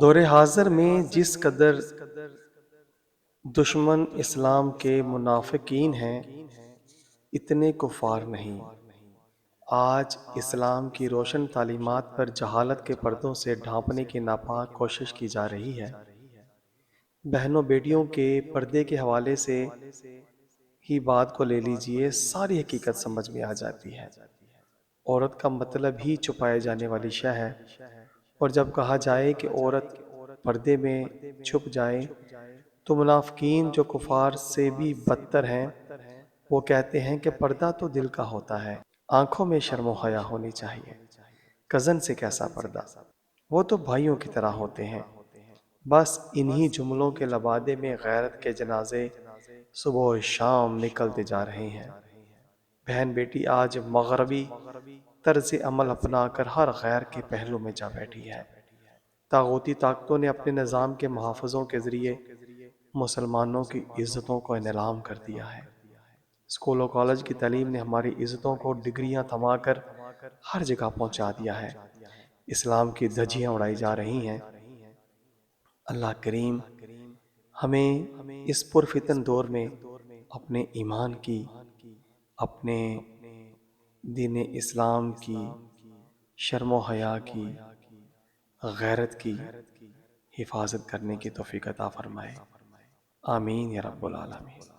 دور حاضر میں جس قدر دشمن اسلام کے منافقین ہیں اتنے کفار نہیں۔ آج اسلام کی روشن تعلیمات پر جہالت کے پردوں سے ڈھانپنے کی ناپاک کوشش کی جا رہی ہے۔ بہنوں بیٹیوں کے پردے کے حوالے سے ہی بات کو لے لیجئے، ساری حقیقت سمجھ میں آ جاتی ہے۔ عورت کا مطلب ہی چھپائے جانے والی شے ہے، اور جب کہا جائے کہ عورت پردے میں چھپ جائے تو منافقین جو کفار سے بھی بدتر ہیں وہ کہتے ہیں کہ پردہ تو دل کا ہوتا ہے، آنکھوں میں شرم و حیا ہونی چاہیے، کزن سے کیسا پردہ، وہ تو بھائیوں کی طرح ہوتے ہیں۔ بس انہی جملوں کے لبادے میں غیرت کے جنازے صبح و شام نکلتے جا رہے ہیں۔ بہن بیٹی آج مغربی طرز عمل اپنا کر ہر غیر کے پہلو میں جا بیٹھی ہے۔ طاغوتی طاقتوں نے اپنے نظام کے محافظوں کے ذریعے مسلمانوں کی عزتوں کو نیلام کر دیا ہے۔ اسکول و کالج کی تعلیم نے ہماری عزتوں کو ڈگریاں تھما کر ہر جگہ پہنچا دیا ہے۔ اسلام کی دھجیاں اڑائی جا رہی ہیں۔ اللہ کریم ہمیں اس پرفتن دور میں اپنے ایمان کی، اپنے دین اسلام کی، شرم و حیا کی، غیرت کی حفاظت کرنے کی توفیق عطا فرمائے۔ آمین یا رب العالمین۔